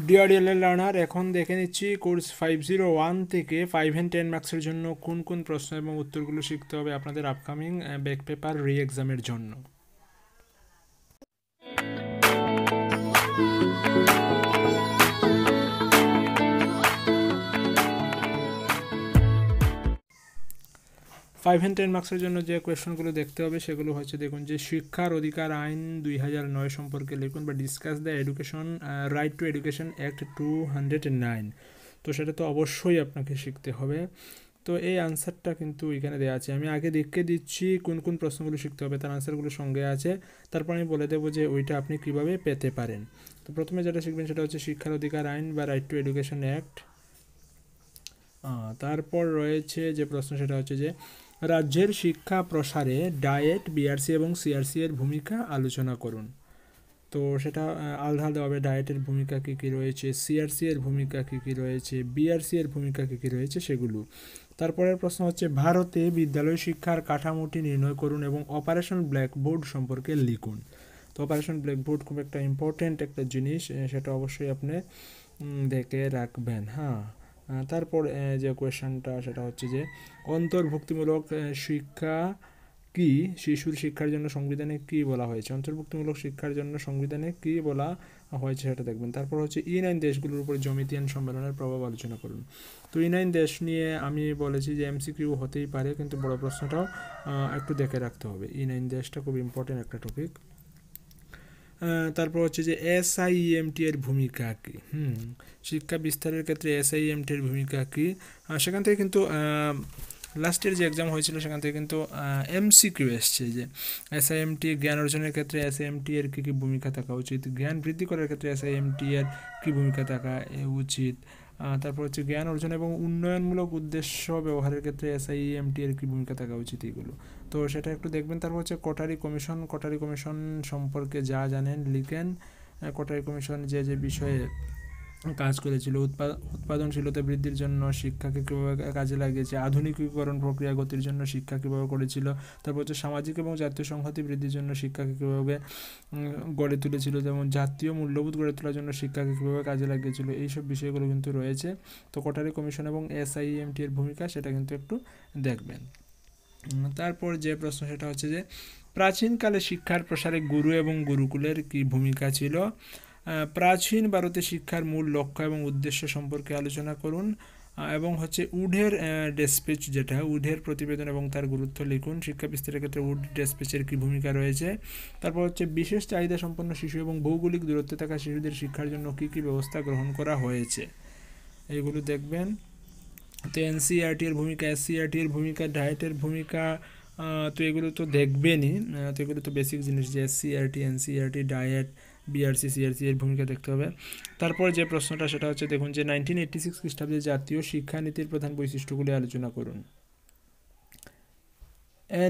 DRL learner এখন দেখে নিচ্ছি কোর্স 501 থেকে 5 and 10 মার্কসের জন্য কোন কোন প্রশ্ন এবং উত্তরগুলো শিখতে হবে আপনাদের আপকামিং ব্যাক পেপার রি এক্সামের জন্য। ফাইভ অ্যান্ড 10 মার্কসের জন্য যে কোয়েশনগুলো দেখতে হবে সেগুলো হচ্ছে, দেখুন যে শিক্ষার অধিকার আইন 2009 সম্পর্কে লিখুন বা discuss the education right two education act 209। তো সেটা তো অবশ্যই আপনাকে শিখতে হবে। তো এই আনসারটা কিন্তু এখানে দেওয়া আছে, আমি আগে দেখে দিচ্ছি কোন কোন প্রশ্নগুলো শিখতে হবে, তার আনসারগুলো সঙ্গে আছে, তারপর আমি বলে দেবো যে ওইটা আপনি কিভাবে পেতে পারেন। তো প্রথমে যেটা শিখবেন সেটা হচ্ছে শিক্ষার অধিকার আইন বা রাইট টু এডুকেশন অ্যাক্ট। তারপর রয়েছে যে প্রশ্ন সেটা হচ্ছে যে রাজ্যের শিক্ষা প্রসারে ডায়েট, বিআরসি এবং সিআরসি এর ভূমিকা আলোচনা করুন। তো সেটা আলাদা আলাদাভাবে ডায়েটের ভূমিকা কী কী রয়েছে, সিআরসি এর ভূমিকা কী কী রয়েছে, বিআরসি এর ভূমিকা কী কী রয়েছে সেগুলো। তারপরের প্রশ্ন হচ্ছে ভারতে বিদ্যালয় শিক্ষার কাঠামোটি নির্ণয় করুন এবং অপারেশন ব্ল্যাকবোর্ড সম্পর্কে লিখুন। তো অপারেশন ব্ল্যাকবোর্ড খুব একটা ইম্পর্টেন্ট একটা জিনিস, সেটা অবশ্যই আপনি দেখে রাখবেন। তারপর যে কোয়েশ্চনটা সেটা হচ্ছে যে অন্তর্ভুক্তিমূলক শিক্ষা কি শিশুর শিক্ষার জন্য সংবিধানে কি বলা হয়েছে, অন্তর্ভুক্তিমূলক শিক্ষার জন্য সংবিধানে কি বলা হয়েছে সেটা দেখবেন। তারপর হচ্ছে E9 দেশগুলোর উপর জ্যামিতিয়ান সম্মেলনের প্রভাব আলোচনা করুন। তো E9 দেশ নিয়ে আমি বলেছি যে এমসিকিউ হতেই পারে, কিন্তু বড় প্রশ্নটাও একটু দেখে রাখতে হবে। E9 দেশটা খুব ইম্পর্টেন্ট একটা টপিক। তারপর হচ্ছে যে SIEMT এর ভূমিকা কী, শিক্ষা বিস্তারের ক্ষেত্রে SIEMT এর ভূমিকা কী, সেখান থেকে কিন্তু লাস্টের যে এক্সাম হয়েছিল সেখান থেকে কিন্তু MCQ এসছে যে SIMT জ্ঞান অর্জনের ক্ষেত্রে SIMT এর কী কী ভূমিকা থাকা উচিত, জ্ঞান বৃদ্ধি করার ক্ষেত্রে SIMT এর কী ভূমিকা থাকা উচিত, তারপর হচ্ছে জ্ঞান অর্জন এবং উন্নয়নমূলক উদ্দেশ্য ব্যবহারের ক্ষেত্রে SIMT এর কী ভূমিকা থাকা উচিত, এগুলো তো সেটা একটু দেখবেন। তারপর হচ্ছে কোটারি কমিশন সম্পর্কে যা জানেন লিখেন। কোটারি কমিশন যে যে বিষয়ে কাজ করেছিল, উৎপাদনশীলতা বৃদ্ধির জন্য শিক্ষাকে কীভাবে কাজে লাগিয়েছে, আধুনিকীকরণ প্রক্রিয়া গতির জন্য শিক্ষা কীভাবে করেছিল, তারপর হচ্ছে সামাজিক এবং জাতীয় সংহতি বৃদ্ধির জন্য শিক্ষাকে কীভাবে গড়ে তুলেছিল, যেমন জাতীয় মূল্যবোধ গড়ে তোলার জন্য শিক্ষাকে কীভাবে কাজে লাগিয়েছিল, এইসব বিষয়গুলো কিন্তু রয়েছে। তো কোটারি কমিশন এবং SIMT এর ভূমিকা সেটা কিন্তু একটু দেখবেন। তারপর যে প্রশ্ন সেটা হচ্ছে যে প্রাচীনকালে শিক্ষার প্রসারে গুরু এবং গুরুকুলের কী ভূমিকা ছিল, প্রাচীন ভারতে শিক্ষার মূল লক্ষ্য এবং উদ্দেশ্য সম্পর্কে আলোচনা করুন, এবং হচ্ছে উডের ডেসপেচ যেটা উডের প্রতিবেদন এবং তার গুরুত্ব লিখুন, শিক্ষা বিস্তারের ক্ষেত্রে উড ডেসপেচের কী ভূমিকা রয়েছে। তারপর হচ্ছে বিশেষ চাহিদা সম্পন্ন শিশু এবং ভৌগোলিক দূরত্বে থাকা শিশুদের শিক্ষার জন্য কী কী ব্যবস্থা গ্রহণ করা হয়েছে, এইগুলো দেখবেন। তো NCERT এর ভূমিকা, SCERT এর ভূমিকা, ডায়েটের ভূমিকা, তো এগুলো তো দেখবেনই। তো এগুলো তো বেসিক জিনিস যে SCERT, NCERT, diet, BRC, CRC এর ভূমিকা দেখতে হবে। তারপর যে প্রশ্নটা সেটা হচ্ছে দেখুন যে 1986 খ্রিস্টাব্দে জাতীয় শিক্ষানীতির প্রধান বৈশিষ্ট্যগুলি আলোচনা করুন।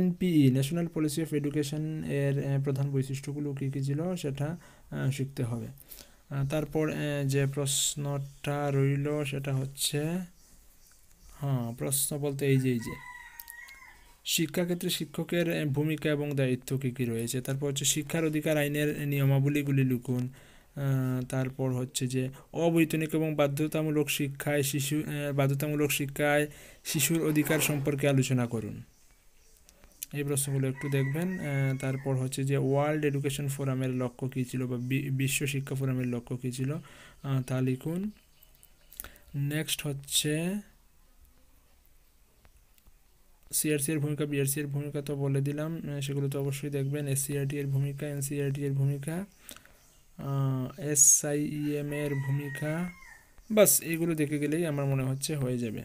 NPE national policy of education এর প্রধান বৈশিষ্ট্যগুলো কী কী ছিল সেটা শিখতে হবে। তারপর যে প্রশ্নটা রইল সেটা হচ্ছে প্রশ্ন বলতে এই যে শিক্ষাক্ষেত্রে শিক্ষকের ভূমিকা এবং দায়িত্ব কী কী রয়েছে। তারপর হচ্ছে শিক্ষার অধিকার আইনের নিয়মাবলীগুলি লিখুন। তারপর হচ্ছে যে অবৈতনিক এবং বাধ্যতামূলক শিক্ষায় শিশুর অধিকার সম্পর্কে আলোচনা করুন। এই প্রশ্নগুলো একটু দেখবেন। তারপর হচ্ছে যে ওয়ার্ল্ড এডুকেশন ফোরামের লক্ষ্য কী ছিল বা বিশ্ব শিক্ষা ফোরামের লক্ষ্য কী ছিল তা লিখুন। নেক্সট হচ্ছে সিআরসি এর ভূমিকা, বিআরসি এর ভূমিকা তো বলে দিলাম, সেগুলো তো অবশ্যই দেখবেন। SCERT এর ভূমিকা, NCERT এর ভূমিকা, SIEM এর ভূমিকা, বাস এইগুলো দেখে গেলেই আমার মনে হচ্ছে হয়ে যাবে।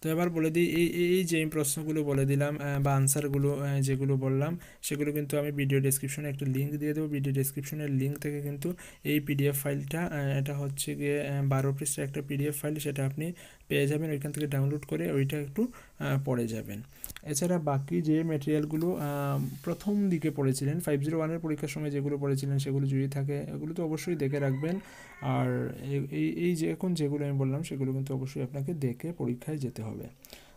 তো এবার বলে দিই এই যে প্রশ্নগুলো বলে দিলাম বা আনসারগুলো যেগুলো বললাম সেগুলো কিন্তু আমি ভিডিও ডেসক্রিপশনে একটা লিঙ্ক দিয়ে দেবো। ভিডিও ডেসক্রিপশনের লিঙ্ক থেকে কিন্তু এই PDF ফাইলটা, এটা হচ্ছে গিয়ে 12 পৃষ্ঠার একটা PDF ফাইল, সেটা আপনি পেয়ে যাবেন, ওইখান থেকে ডাউনলোড করে ওইটা একটু পড়ে যাবেন। এছাড়া বাকি যে ম্যাটেরিয়ালগুলো প্রথম দিকে পড়েছিলেন 501-এর পরীক্ষার সময় যেগুলো পড়েছিলেন সেগুলো যদি থাকে এগুলো তো অবশ্যই দেখে রাখবেন। আর এই যে এখন যেগুলো আমি বললাম সেগুলো কিন্তু অবশ্যই আপনাকে দেখে পরীক্ষায় যেতে হবে।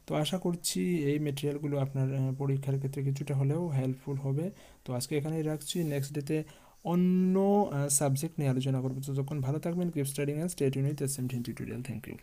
তো আশা করছি এই ম্যাটেরিয়ালগুলো আপনার পরীক্ষার ক্ষেত্রে কিছুটা হলেও হেল্পফুল হবে। তো আজকে এখানেই রাখছি, নেক্সট ডেতে অন্য সাবজেক্ট নিয়ে আলোচনা করবো। ততক্ষণ ভালো থাকবেন, keep studying and stay tuned with SMDN tutorial. Thank you.